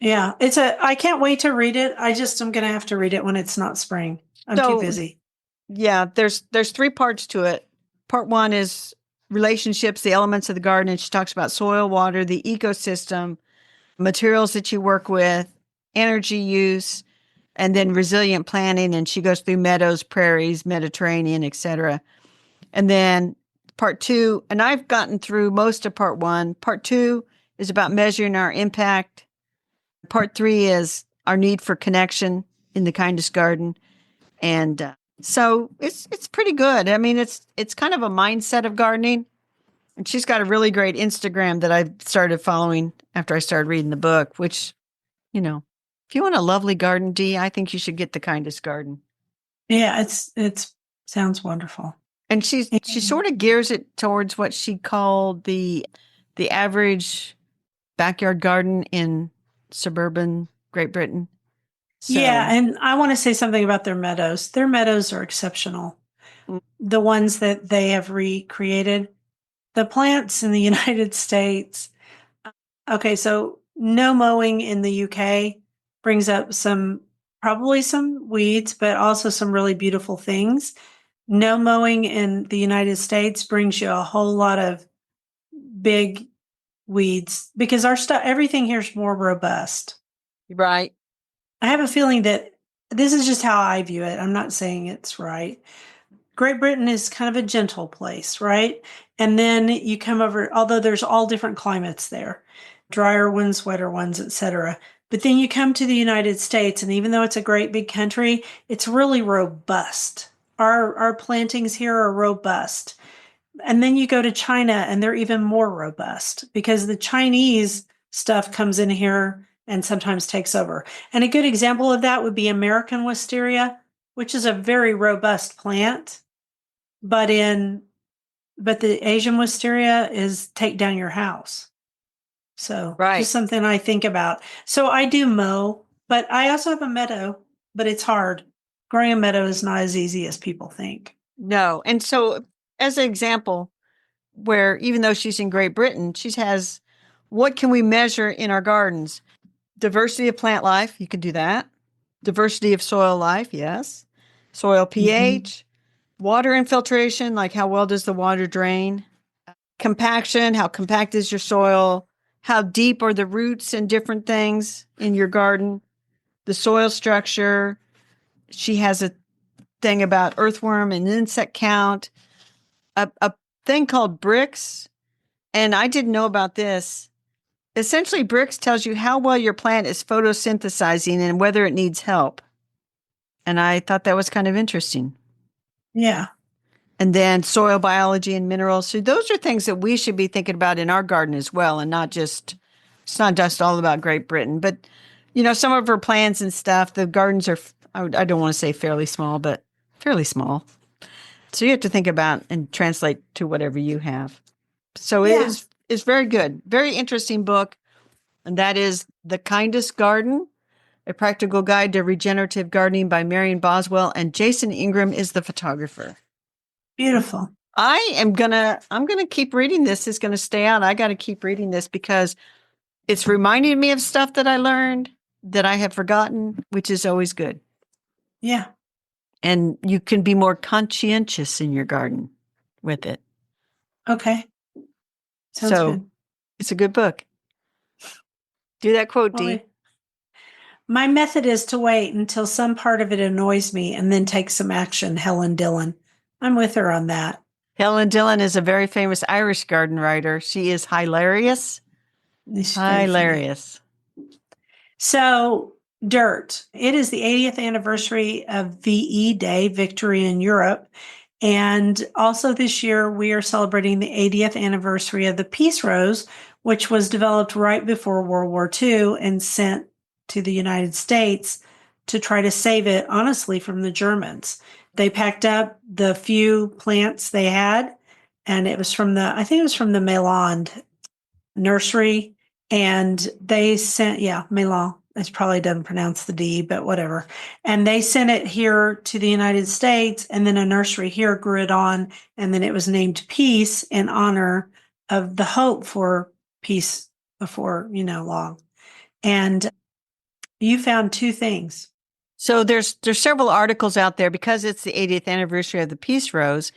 Yeah. I can't wait to read it. I just am going to have to read it when it's not spring. I'm too busy. Yeah. There's 3 parts to it. Part 1 is relationships, the elements of the garden. And she talks about soil, water, the ecosystem, materials that you work with, energy use, and then resilient planning. And she goes through meadows, prairies, Mediterranean, etc. And then part 2, and I've gotten through most of part 1. Part 2 is about measuring our impact. Part 3 is our need for connection in the kindest garden. And so it's pretty good. I mean, it's kind of a mindset of gardening. And she's got a really great Instagram that I've started following after I started reading the book, which, if you want a lovely garden, Dee, I think you should get The Kindest Garden. Yeah, it sounds wonderful. And she sort of gears it towards what she called the average backyard garden in suburban Great Britain. So, yeah, and I want to say something about their meadows. Their meadows are exceptional. The ones that they have recreated. The plants in the United States. Okay, so no mowing in the UK brings up probably some weeds, but also some really beautiful things. No mowing in the United States brings you a whole lot of big weeds because everything here is more robust. Right. I have a feeling that this is just how I view it. I'm not saying it's right. Great Britain is kind of a gentle place, right? And then you come over, although there's all different climates there, drier ones, wetter ones, etc. But then you come to the United States, and even though it's a great big country, it's really robust. Our plantings here are robust. And then you go to China, and they're even more robust because the Chinese stuff comes in here and sometimes takes over. And a good example of that would be American wisteria, which is a very robust plant. but the Asian wisteria is take down your house. So Right. just something I think about. So I do mow, but I also have a meadow, but it's hard. Growing a meadow is not as easy as people think. No. And so, as an example, where even though she's in Great Britain, she has what can we measure in our gardens? Diversity of plant life, you can do that. Diversity of soil life, yes. Soil pH, water infiltration, like how well does the water drain? Compaction, how compact is your soil? How deep are the roots and different things in your garden? The soil structure. She has a thing about earthworm and insect count, a thing called bricks. And I didn't know about this. Essentially, bricks tells you how well your plant is photosynthesizing and whether it needs help. And I thought that was kind of interesting. Yeah. And then soil biology and minerals. So those are things that we should be thinking about in our garden as well, and not just, it's not just all about Great Britain, but some of her plants and stuff, the gardens are, I don't want to say fairly small, but fairly small. So you have to think about and translate to whatever you have. So Yeah. it's very good. Very interesting book. And that is The Kindest Garden, A Practical Guide to Regenerative Gardening by Marion Boswell, and Jason Ingram is the photographer. Beautiful. I'm gonna keep reading this. It's gonna stay out. I gotta keep reading this because it's reminding me of stuff that I learned that I have forgotten, which is always good. Yeah. And you can be more conscientious in your garden with it. Okay. Sounds So good. it's a good book. Do that quote, Well, Dee. my method is to wait until some part of it annoys me and then take some action. Helen Dillon. I'm with her on that. Helen Dillon is a very famous Irish garden writer. She is hilarious. She's very funny. Hilarious. So, dirt. It is the 80th anniversary of VE Day, Victory in Europe. And also this year, we are celebrating the 80th anniversary of the Peace Rose, which was developed right before World War II and sent to the United States to try to save it, honestly, from the Germans. They packed up the few plants they had, and I think it was from the Meland nursery. And they sent, yeah, Meland. It probably doesn't pronounce the D, but whatever. And they sent it here to the United States, and then a nursery here grew it on, and then it was named Peace in honor of the hope for peace before, long. And you found two things. So there's several articles out there because it's the 80th anniversary of the Peace Rose.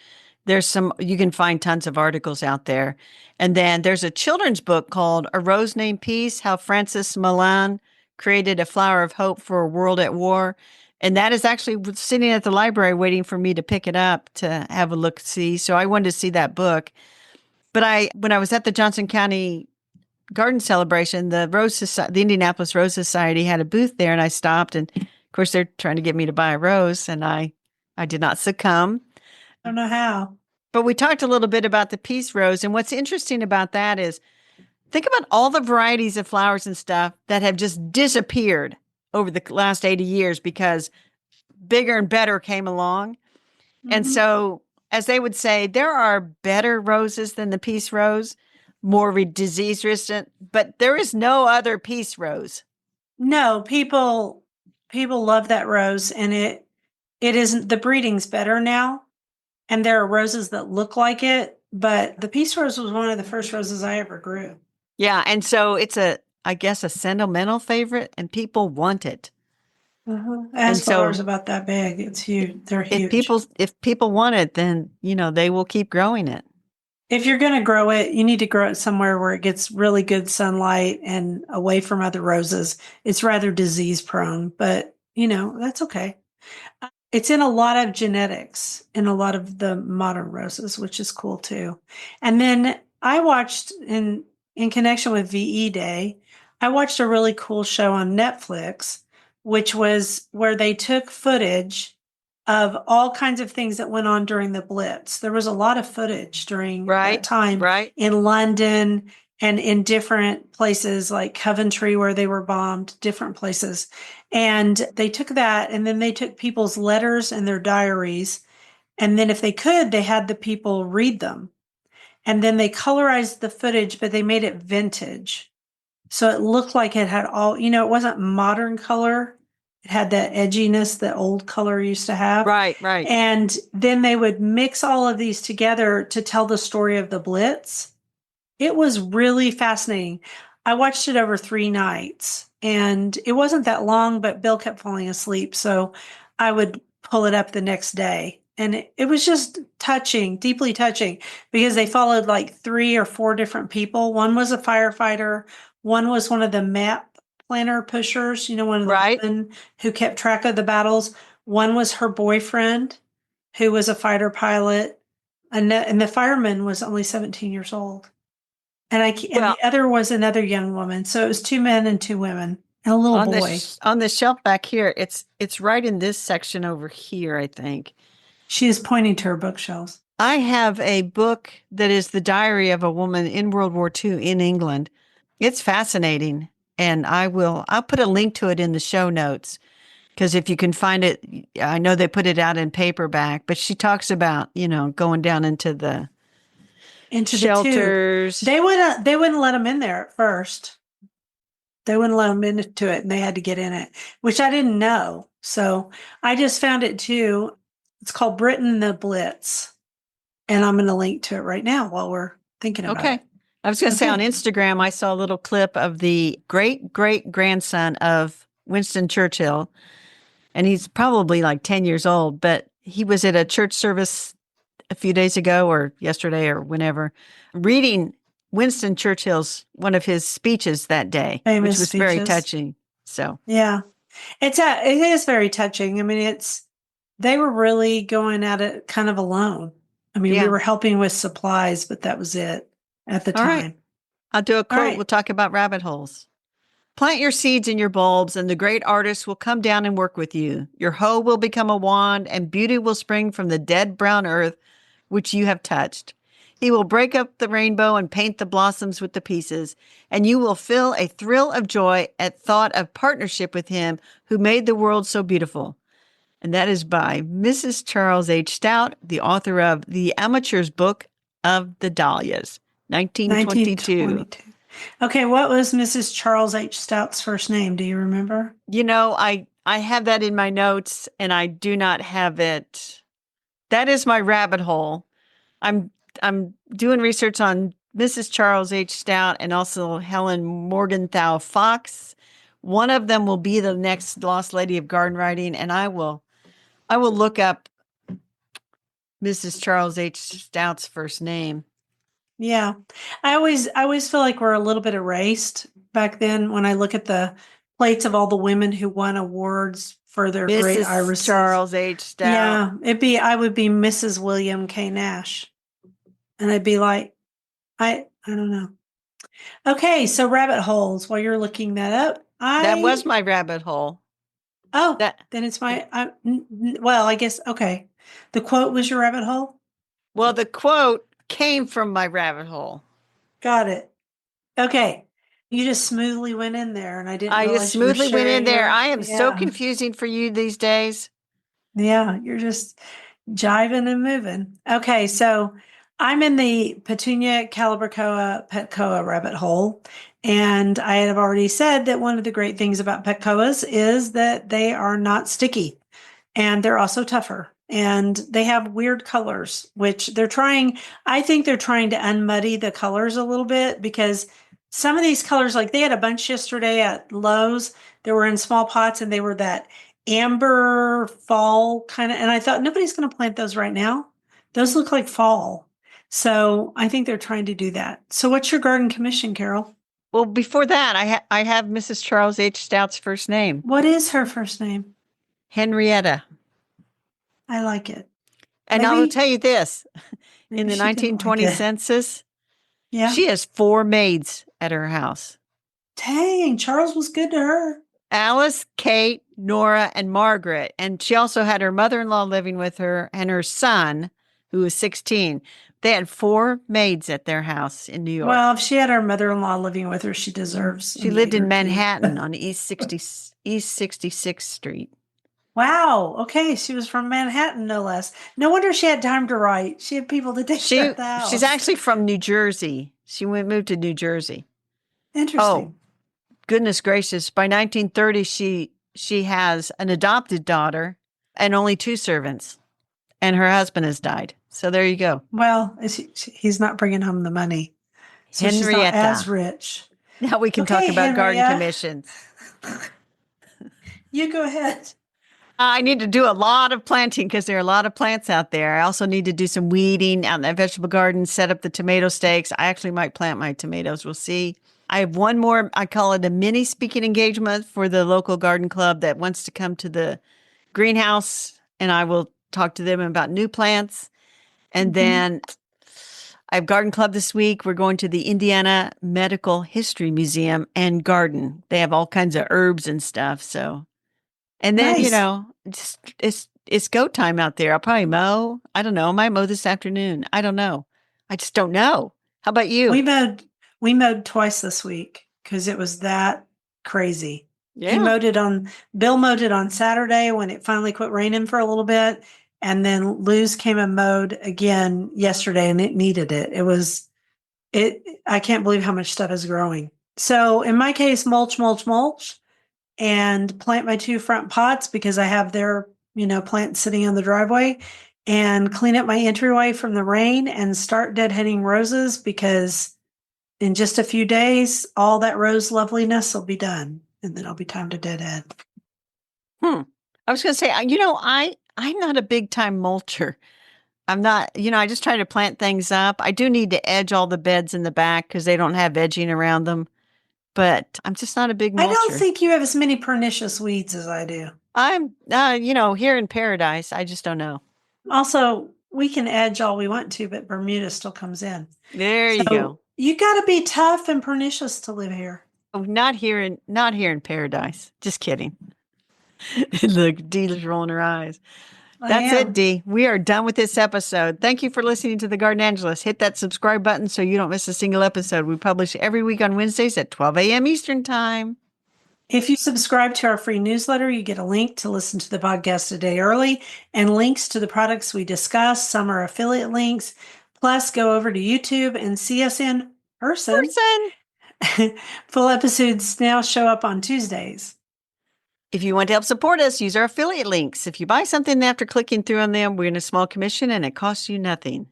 You can find tons of articles out there. And then there's a children's book called A Rose Named Peace, How Francis Milan Created a Flower of Hope for a World at War. And that is actually sitting at the library waiting for me to pick it up to have a look see. So I wanted to see that book. But when I was at the Johnson County Garden Celebration, the Indianapolis Rose Society had a booth there, and I stopped, and of course they're trying to get me to buy a rose, and I did not succumb. I don't know how. But we talked a little bit about the peace rose, and what's interesting about that is think about all the varieties of flowers and stuff that have just disappeared over the last 80 years because bigger and better came along. And Mhm. so, as they would say, there are better roses than the peace rose, more disease resistant, but there is no other peace rose. No, people love that rose, and it isn't, the breeding's better now. And there are roses that look like it, but the peace rose was one of the first roses I ever grew. Yeah, and so it's I guess, a sentimental favorite, and people want it. It has And flowers so, about that big. It's huge. They're huge. if people want it, then they will keep growing it. If you're going to grow it, you need to grow it somewhere where it gets really good sunlight and away from other roses. It's rather disease prone, but that's okay. It's in a lot of genetics in a lot of the modern roses, which is cool too. And then I watched in connection with VE Day, I watched a really cool show on Netflix, which was where they took footage of all kinds of things that went on during the Blitz. There was a lot of footage during that Right, time right. in London and in different places like Coventry where they were bombed, different places. And they took that and then they took people's letters and their diaries And then if they could, they had the people read them. And then they colorized the footage, but they made it vintage. So it looked like it had all, it wasn't modern color. It had that edginess that old color used to have. Right, right. And then they would mix all of these together to tell the story of the Blitz. It was really fascinating. I watched it over 3 nights and it wasn't that long, but Bill kept falling asleep. So I would pull it up the next day. And it was just touching, deeply touching, because they followed like 3 or 4 different people. One was a firefighter, one was one of the map planner pushers, one of the Right. women who kept track of the battles. One was her boyfriend, who was a fighter pilot, and the fireman was only 17 years old. And Well, the other was another young woman. So it was 2 men and 2 women and a little boy. on the shelf back here, it's right in this section over here, I think. She is pointing to her bookshelves. I have a book that is the diary of a woman in World War II in England. It's fascinating, and I'll put a link to it in the show notes, because if you can find it, I know they put it out in paperback, but she talks about, going down into the Into the tube. shelters. They wouldn't let them in there at first. They wouldn't let them into it, and they had to get in it, which I didn't know. So I just found it too. It's called Britain the Blitz, and I'm going to link to it right now while we're thinking about Okay. it. I was going to say on Okay. Instagram, I saw a little clip of the great great grandson of Winston Churchill, and he's probably like 10 years old, but he was at a church service a few days ago or yesterday or whenever, reading Winston Churchill's one of his speeches that day, which Famous was very speeches. touching. So, Yeah. It is very touching. I mean, they were really going at it kind of alone. I mean, we yeah. were helping with supplies, but that was it at the All right. time. I'll do a All quote. right. We'll talk about rabbit holes. Plant your seeds in your bulbs, and the great artist will come down and work with you. Your hoe will become a wand, and beauty will spring from the dead brown earth which you have touched. He will break up the rainbow and paint the blossoms with the pieces, and you will feel a thrill of joy at thought of partnership with him who made the world so beautiful. And that is by Mrs. Charles H. Stout, the author of The Amateur's Book of the Dahlias, 1922. 1922. Okay, what was Mrs. Charles H. Stout's first name? Do you remember? I have that in my notes, and I do not have it. That is my rabbit hole. I'm doing research on Mrs. Charles H. Stout and also Helen Morgenthau Fox. One of them will be the next Lost Lady of Garden Writing, and I will look up Mrs. Charles H. Stout's first name. Yeah. I always feel like we're a little bit erased back then when I look at the plates of all the women who won awards for their great Mrs. irises. Charles H. Stout. Yeah, I would be Mrs. William K. Nash. And I'd be like, I don't know. Okay, so rabbit holes. While you're looking that up, That was my rabbit hole. Oh, That then it's well, I guess, okay. The quote was your rabbit hole? Well, the quote came from my rabbit hole. Got it. Okay. You just smoothly went in there and I didn't I realize just you were smoothly went in sharing there. your- I am so Yeah. confusing for you these days. Yeah, you're just jiving and moving. Okay, so I'm in the Petunia calibricoa petcoa rabbit hole. And I have already said that one of the great things about petcoas is that they are not sticky and they're also tougher. And they have weird colors, which I think they're trying to unmuddy the colors a little bit because some of these colors, like they had a bunch yesterday at Lowe's, they were in small pots and they were that amber fall kind of, and I thought nobody's going to plant those right now. Those look like fall. So I think they're trying to do that. So what's your garden commission, Carol? Well, before that, I have Mrs. Charles H. Stout's first name, What is her first name? Henrietta. I like it. And I will tell you this, in Maybe the she didn't like 1920 it. census, Yeah. she has 4 maids at her house. Dang, Charles was good to her. Alice, Kate, Nora, and Margaret. And she also had her mother-in-law living with her and her son, who was 16. They had 4 maids at their house in New York. Well, if she had her mother-in-law living with her, she deserves. She lived in Manhattan on East 66th Street. Wow. Okay. She was from Manhattan, no less. No wonder she had time to write. She had people to take care of the She's house. actually from New Jersey. She moved to New Jersey. Oh, Interesting. goodness gracious. By 1930 she has an adopted daughter and only two servants, and her husband has died. So there you go. Well, he's not bringing home the money, so she's not as Henrietta. rich. Now we can talk Okay, about garden Henrietta, commissions. you go ahead. I need to do a lot of planting because there are a lot of plants out there. I also need to do some weeding out in that vegetable garden, set up the tomato stakes. I actually might plant my tomatoes. We'll see. I have one more, I call it a mini speaking engagement for the local garden club that wants to come to the greenhouse, and I will talk to them about new plants. And Mhm. then I have garden club this week. We're going to the Indiana Medical History Museum and garden. They have all kinds of herbs and stuff. So, and then, Nice. just it's go time out there. I'll probably mow. I don't know. I might mow this afternoon. I don't know. I just don't know. How about you? We mowed we mowed twice this week because it was that crazy. He Yeah. mowed it on Bill mowed it on Saturday when it finally quit raining for a little bit. And then Luz came and mowed again yesterday and it needed it. It I can't believe how much stuff is growing. So in my case, mulch, mulch, mulch, and plant my two front pots because I have their, plants sitting on the driveway, and clean up my entryway from the rain and start deadheading roses because in just a few days, all that rose loveliness will be done. And then it'll be time to deadhead. Hmm. I was going to say, I'm not a big time mulcher. I'm not, I just try to plant things up. I do need to edge all the beds in the back because they don't have edging around them, but I'm just not a big I don't mulcher. think you have as many pernicious weeds as I do. I'm, here in paradise. I just don't know. Also, we can edge all we want to, but Bermuda still comes in. There you So go. you got to be tough and pernicious to live here. Oh, not here in paradise. Just kidding. Look, Dee's rolling her eyes. I That's it, am. Dee. We are done with this episode. Thank you for listening to The Garden Angelist. Hit that subscribe button so you don't miss a single episode. We publish every week on Wednesdays at 12 a.m. Eastern Time. If you subscribe to our free newsletter, you get a link to listen to the podcast a day early and links to the products we discuss. Some are affiliate links. Plus, go over to YouTube and see us in person. Person. Full episodes now show up on Tuesdays. If you want to help support us, use our affiliate links. If you buy something after clicking through on them, we're in a small commission and it costs you nothing.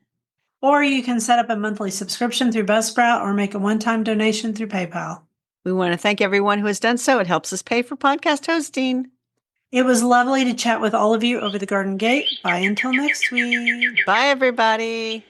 Or you can set up a monthly subscription through Buzzsprout or make a one-time donation through PayPal. We want to thank everyone who has done so. It helps us pay for podcast hosting. It was lovely to chat with all of you over the garden gate. Bye until next week. Bye, everybody.